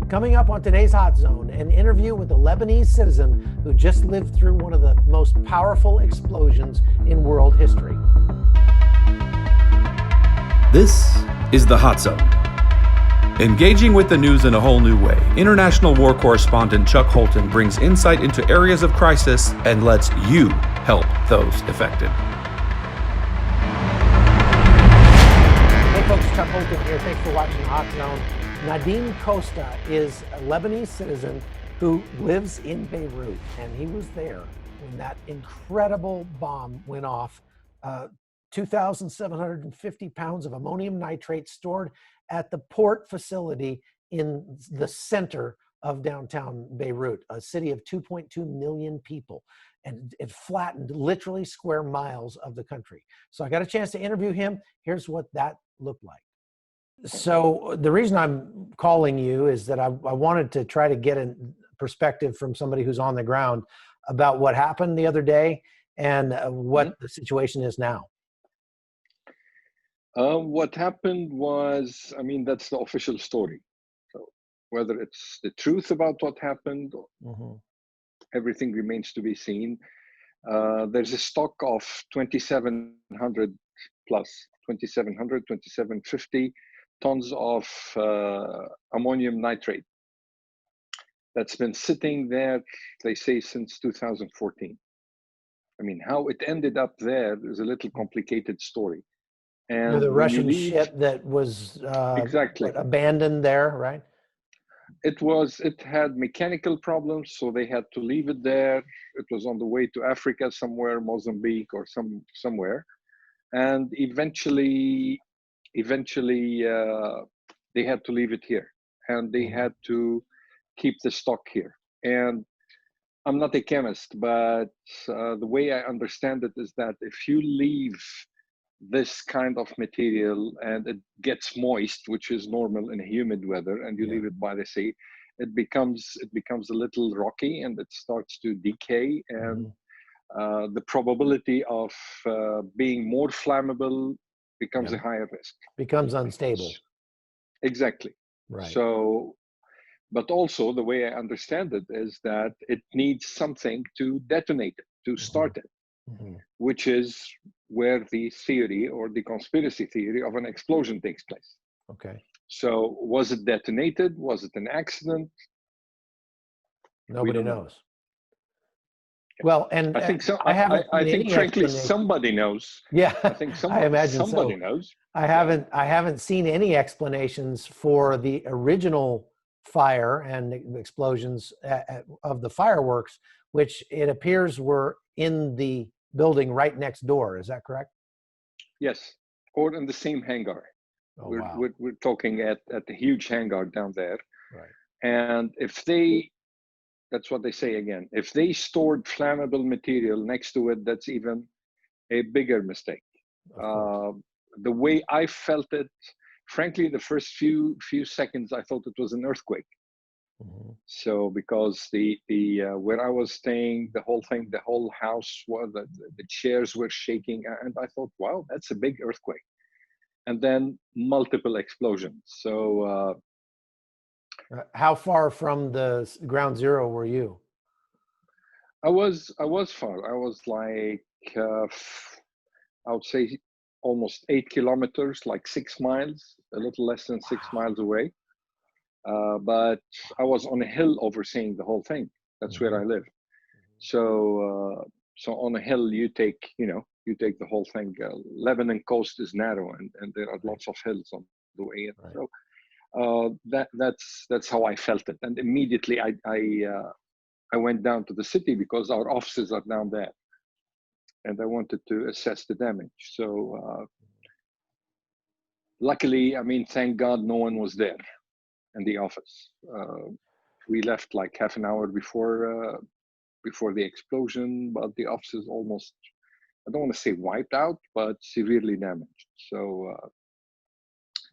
Coming up on today's Hot Zone, an interview with a Lebanese citizen who just lived through one of the most powerful explosions in world history. This is the Hot Zone. Engaging with the news in a whole new way, international war correspondent Chuck Holton brings insight into areas of crisis and lets you help those affected. Hey folks, Chuck Holton here. Thanks for watching the Hot Zone. Nadim Costa is a Lebanese citizen who lives in Beirut, and he was there when that incredible bomb went off. 2,750 pounds of ammonium nitrate stored at the port facility in the center of downtown Beirut, a city of 2.2 million people. And it flattened literally square miles of the country. So I got a chance to interview him. Here's what that looked like. So the reason I'm calling you is that I wanted to try to get a perspective from somebody who's on the ground about what happened the other day and what the situation is now. What happened was, that's the official story. So whether it's the truth about what happened, everything remains to be seen. There's a stock of 2,700 plus, 2,700, 2,750 tons of ammonium nitrate that's been sitting there, they say, since 2014. How it ended up there is a little complicated story. And with a Russian ship that was exactly abandoned there, right? It had mechanical problems, so they had to leave it there. It was on the way to Africa somewhere, Mozambique or somewhere. And eventually they had to leave it here, and they had to keep the stock here. And I'm not a chemist, but the way I understand it is that if you leave this kind of material and it gets moist, which is normal in humid weather, and you leave it by the sea, it becomes a little rocky and it starts to decay, and the probability of being more flammable becomes a higher risk. Becomes unstable. Exactly. Right. So, but also the way I understand it is that it needs something to detonate it, to start it, which is where the theory or the conspiracy theory of an explosion takes place. Okay. So was it detonated? Was it an accident? Nobody knows. Well, and I think so. I think frankly, somebody knows. Yeah, I think I imagine somebody so. knows. I haven't seen any explanations for the original fire and explosions of the fireworks, which it appears were in the building right next door. Is that correct? Yes, or in the same hangar. Oh, we're talking at the huge hangar down there. Right. And that's what they say again. If they stored flammable material next to it, that's even a bigger mistake. The way I felt it, frankly, the first few seconds, I thought it was an earthquake. So because the where I was staying, the whole house, the chairs were shaking, and I thought, wow, that's a big earthquake. And then multiple explosions. So. How far from the ground zero were you? I was far. I was like, I would say almost 8 kilometers, like 6 miles, a little less than 6 miles away. But I was on a hill overseeing the whole thing. That's where I live. So on a hill, you take the whole thing. Lebanon coast is narrow, and there are lots of hills on the way in. Right. So that's how I felt it. And immediately I went down to the city because our offices are down there, and I wanted to assess the damage. So luckily, thank God no one was there in the office. We left like half an hour before the explosion, but the office is almost, I don't want to say wiped out, but severely damaged. So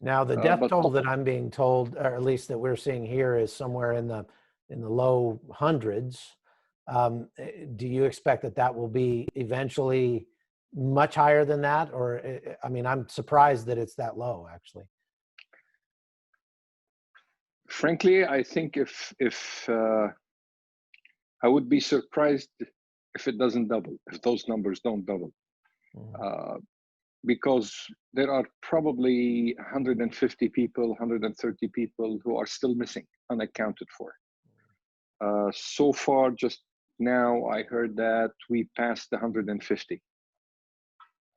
now the death toll that I'm being told, or at least that we're seeing here, is somewhere in the low hundreds. Do you expect that will be eventually much higher than that? Or, I'm surprised that it's that low, actually. Frankly, I think if I would be surprised if it doesn't double, if those numbers don't double, because there are probably 150 people, 130 people who are still missing, unaccounted for. So far, just now, I heard that we passed the 150.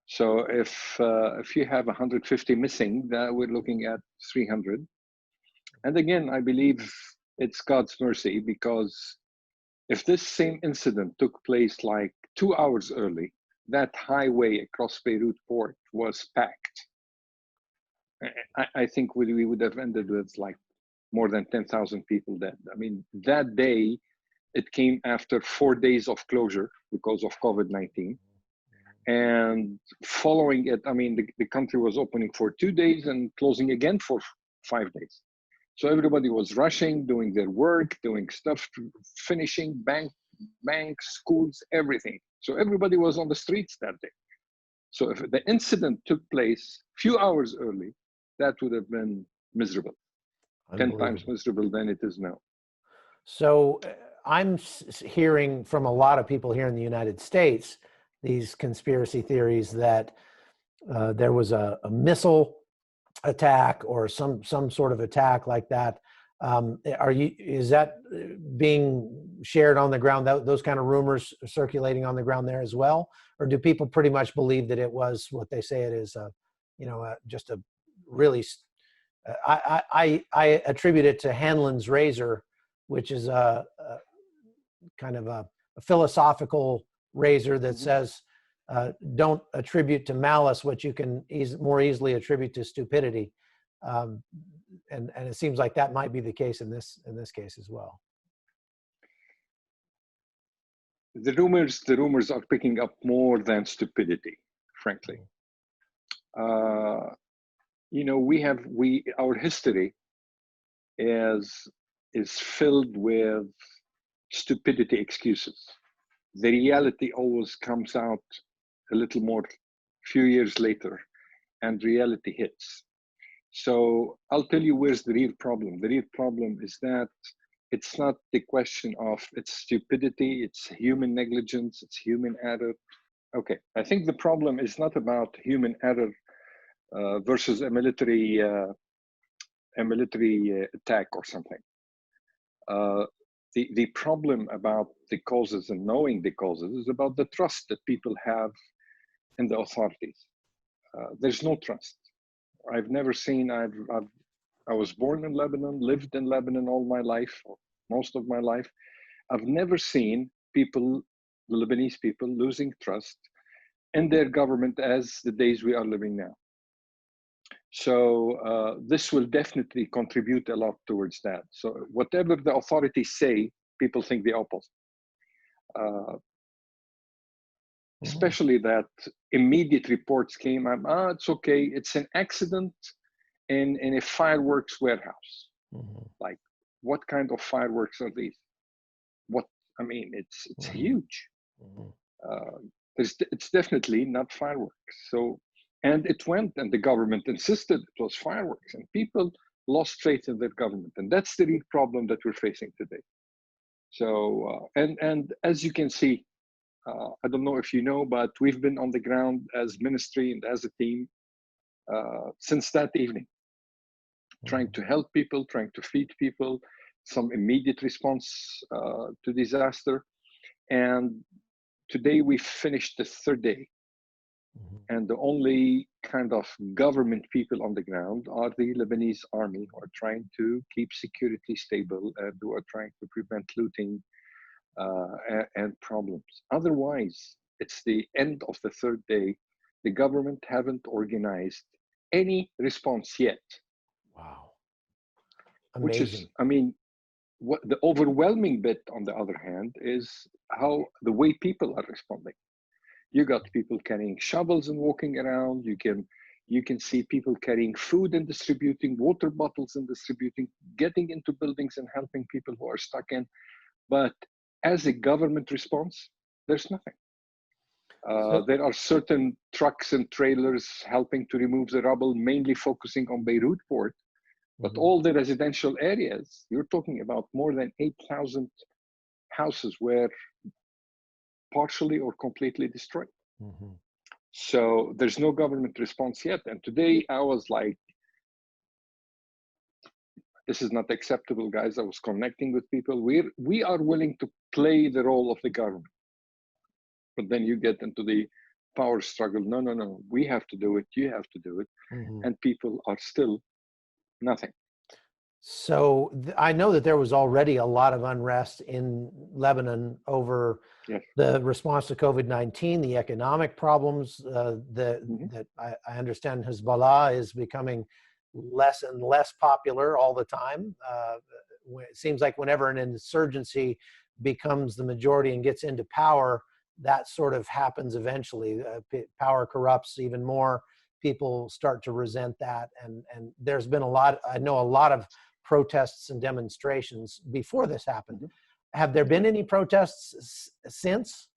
So if you have 150 missing, that we're looking at 300. And again, I believe it's God's mercy, because if this same incident took place like 2 hours early, that highway across Beirut port was packed. I think we would have ended with like more than 10,000 people dead. I mean, that day, it came after 4 days of closure because of COVID-19. And following it, I mean, the country was opening for 2 days and closing again for 5 days. So everybody was rushing, doing their work, doing stuff, finishing banks, schools, everything. So everybody was on the streets that day. So if the incident took place a few hours early, that would have been miserable. 10 times miserable than it is now. So I'm hearing from a lot of people here in the United States, these conspiracy theories that there was a missile attack or some sort of attack like that. Is that being shared on the ground? Those kind of rumors circulating on the ground there as well, or do people pretty much believe that it was what they say it is? Just a really. I attribute it to Hanlon's razor, which is a kind of a philosophical razor that says, don't attribute to malice what you can more easily attribute to stupidity. And it seems like that might be the case in this case as well. The rumors are picking up more than stupidity, frankly. Our history is filled with stupidity excuses. The reality always comes out a little more few years later, and reality hits. So I'll tell you where's the real problem. The real problem is that it's not the question of it's stupidity, it's human negligence, it's human error. Okay, I think the problem is not about human error versus a military attack or something. The problem about the causes and knowing the causes is about the trust that people have in the authorities. There's no trust. I've never seen. I was born in Lebanon, lived in Lebanon all my life, or most of my life. I've never seen people, the Lebanese people, losing trust in their government as the days we are living now. So this will definitely contribute a lot towards that. So whatever the authorities say, people think the opposite. Especially that immediate reports came up, it's okay, it's an accident in a fireworks warehouse. Like, what kind of fireworks are these? It's huge. It's definitely not fireworks. So, and it went, and the government insisted it was fireworks, and people lost faith in their government, and that's the real problem that we're facing today. So, and as you can see, I don't know if you know, but we've been on the ground as ministry and as a team since that evening, trying to help people, trying to feed people, some immediate response to disaster. And today we finished the third day. And the only kind of government people on the ground are the Lebanese army, who are trying to keep security stable and who are trying to prevent looting and problems. Otherwise, it's the end of the third day. The government haven't organized any response yet. Wow. Amazing. Which is, what the overwhelming bit, on the other hand, is how the way people are responding. You got people carrying shovels and walking around. You can see people carrying food and distributing, water bottles and distributing, getting into buildings and helping people who are stuck in. But as a government response, there's nothing. There are certain trucks and trailers helping to remove the rubble, mainly focusing on Beirut port. But all the residential areas, you're talking about more than 8,000 houses were partially or completely destroyed. So there's no government response yet. And today I was like, this is not acceptable, guys. I was connecting with people. We are willing to play the role of the government. But then you get into the power struggle. No. We have to do it. You have to do it. And people are still nothing. So I know that there was already a lot of unrest in Lebanon over the response to COVID-19, the economic problems, that I understand Hezbollah is becoming less and less popular all the time. It seems like whenever an insurgency becomes the majority and gets into power, that sort of happens eventually. Power corrupts even more. People start to resent that. And there's been I know a lot of protests and demonstrations before this happened. Have there been any protests since?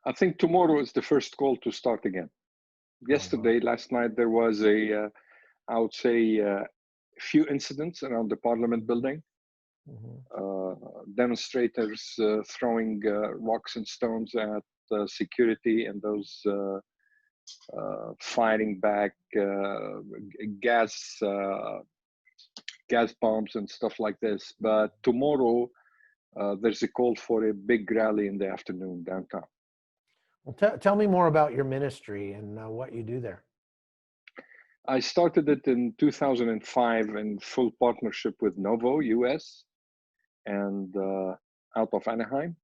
I think tomorrow is the first call to start again. Yesterday, last night, there was I would say, a few incidents around the Parliament building. Demonstrators throwing rocks and stones at security, and those firing back gas bombs and stuff like this. But tomorrow, there's a call for a big rally in the afternoon downtown. Well, tell me more about your ministry and what you do there. I started it in 2005 in full partnership with Novo US and out of Anaheim.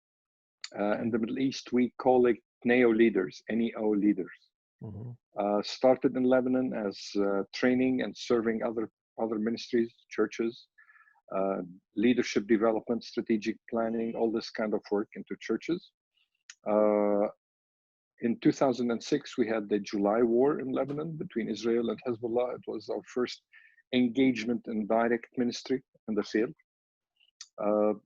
In the Middle East, we call it NEO leaders, NEO leaders. Started in Lebanon as training and serving other ministries, churches, leadership development, strategic planning, all this kind of work into churches. In 2006, we had the July war in Lebanon between Israel and Hezbollah. It was our first engagement in direct ministry in the field.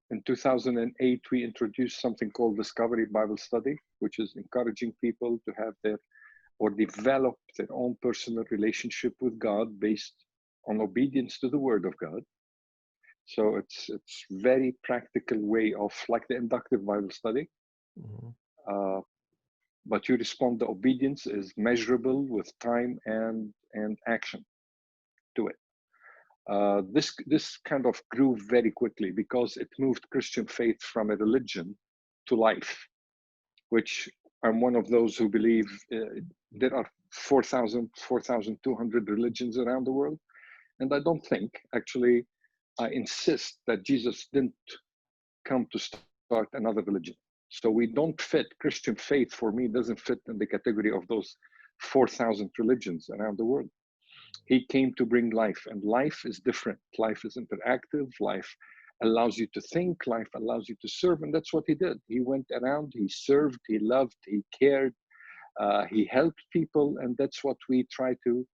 In 2008, we introduced something called Discovery Bible Study, which is encouraging people to have develop their own personal relationship with God based on obedience to the Word of God. So it's very practical way of like the inductive Bible study. But you respond, the obedience is measurable with time and action to it. This kind of grew very quickly because it moved Christian faith from a religion to life, which I'm one of those who believe there are 4,200 religions around the world. And I don't think, actually, I insist that Jesus didn't come to start another religion. So we don't fit, Christian faith for me doesn't fit in the category of those 4,000 religions around the world. He came to bring life, and life is different. Life is interactive. Life allows you to think. Life allows you to serve, and that's what he did. He went around, he served, he loved, he cared, he helped people, and that's what we try to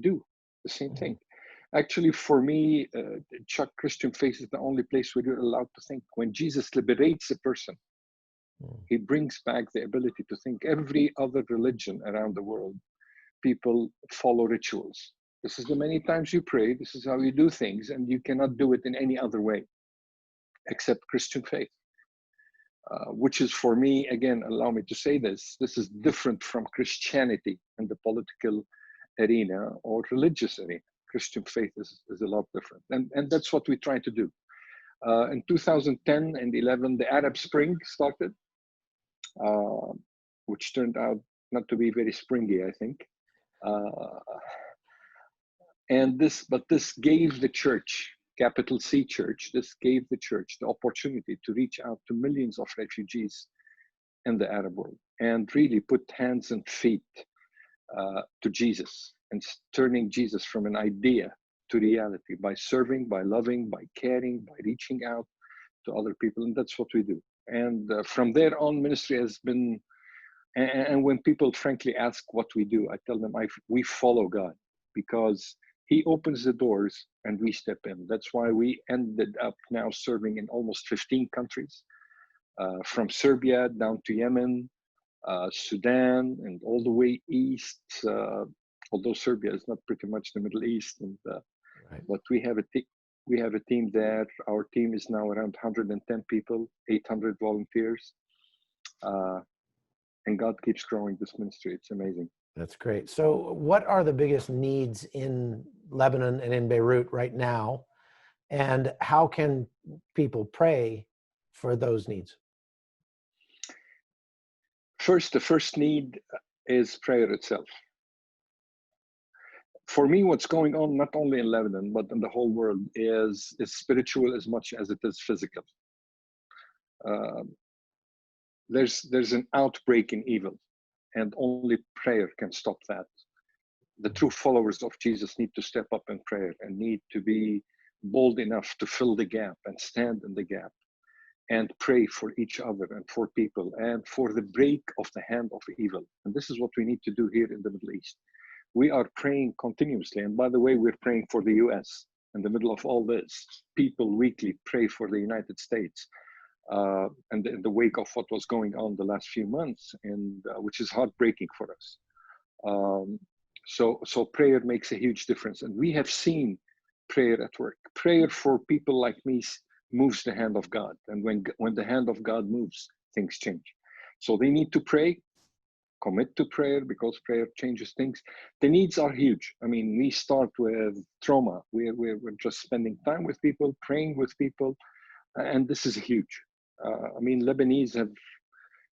do, the same thing. Actually, for me, Chuck, Christian faith is the only place where you're allowed to think. When Jesus liberates a person, he brings back the ability to think. Every other religion around the world, people follow rituals. This is the many times you pray. This is how you do things, and you cannot do it in any other way except Christian faith, which is for me, again, allow me to say this is different from Christianity in the political arena or religious arena. Christian faith is a lot different. And that's what we try to do. In 2010 and 11, the Arab Spring started, which turned out not to be very springy, I think. But this gave the church, capital C church, this gave the church the opportunity to reach out to millions of refugees in the Arab world and really put hands and feet to Jesus and turning Jesus from an idea to reality by serving, by loving, by caring, by reaching out to other people. And that's what we do. And from there on, ministry has been, and when people frankly ask what we do, I tell them we follow God because he opens the doors and we step in. That's why we ended up now serving in almost 15 countries, from Serbia down to Yemen, Sudan, and all the way east, although Serbia is not pretty much the Middle East, and Right. But we have a team there. Our team is now around 110 people, 800 volunteers, and God keeps growing this ministry. It's amazing. That's great. So what are the biggest needs in Lebanon and in Beirut right now? And how can people pray for those needs? The first need is prayer itself. For me, what's going on, not only in Lebanon, but in the whole world, is spiritual as much as it is physical. There's an outbreak in evil, and only prayer can stop that. The true followers of Jesus need to step up in prayer and need to be bold enough to fill the gap and stand in the gap and pray for each other and for people and for the break of the hand of evil. And this is what we need to do here in the Middle East. We are praying continuously. And by the way, we're praying for the US in the middle of all this. People weekly pray for the United States. And in the wake of what was going on the last few months, and which is heartbreaking for us. So prayer makes a huge difference. And we have seen prayer at work. Prayer for people like me moves the hand of God. And when the hand of God moves, things change. So they need to pray, commit to prayer, because prayer changes things. The needs are huge. I mean, we start with trauma. We're just spending time with people, praying with people. And this is huge. I mean, Lebanese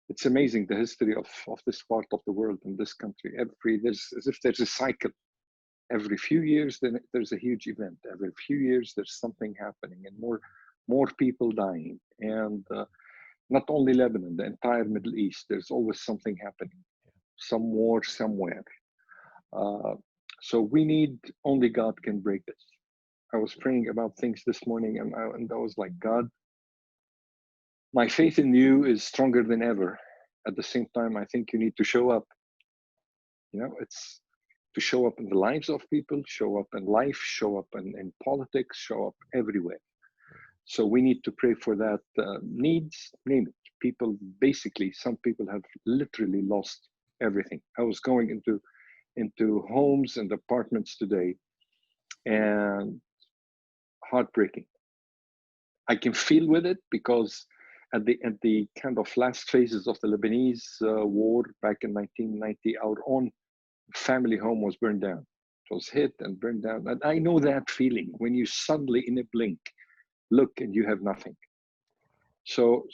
it's amazing the history of this part of the world and this country. As if there's a cycle. Every few years, then there's a huge event. Every few years, there's something happening and more people dying. And not only Lebanon, the entire Middle East, there's always something happening. Some war somewhere. So we need, only God can break this. I was praying about things this morning and I was like, God, my faith in you is stronger than ever. At the same time, I think you need to show up. You know, it's to show up in the lives of people, show up in life, show up in politics, show up everywhere. So we need to pray for that. Needs, name it. People, basically, some people have literally lost everything. I was going into homes and apartments today, and heartbreaking. I can feel with it because at the kind of last phases of the Lebanese war back in 1990, our own family home was burned down. It was hit and burned down. And I know that feeling when you suddenly, in a blink, look and you have nothing. So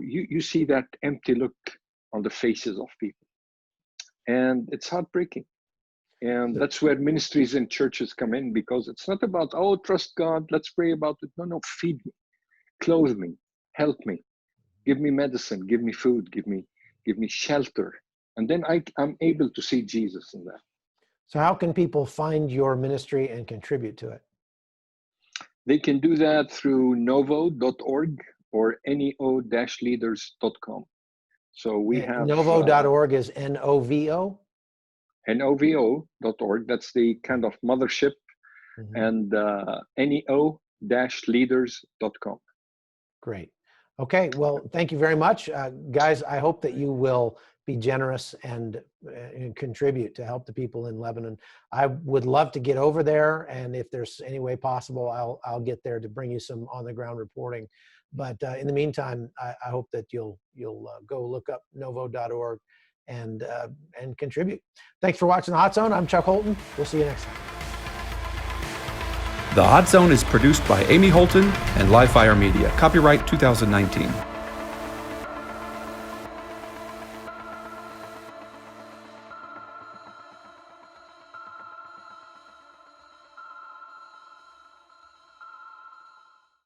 you see that empty look on the faces of people. And it's heartbreaking. And that's where ministries and churches come in, because it's not about, oh, trust God, let's pray about it. No, feed me, clothe me, help me, give me medicine, give me food, give me shelter. And then I'm able to see Jesus in that. So how can people find your ministry and contribute to it? They can do that through novo.org or neo-leaders.com. So we have... Novo.org is N-O-V-O? NOVO.org, that's the kind of mothership, and neo-leaders.com. Great. Okay, well, thank you very much. Guys, I hope that you will be generous and contribute to help the people in Lebanon. I would love to get over there, and if there's any way possible, I'll get there to bring you some on-the-ground reporting. But in the meantime, I hope that you'll go look up novo.org and contribute. Thanks for watching The Hot Zone. I'm Chuck Holton. We'll see you next time. The Hot Zone is produced by Amy Holton and Livefire Media. Copyright 2019.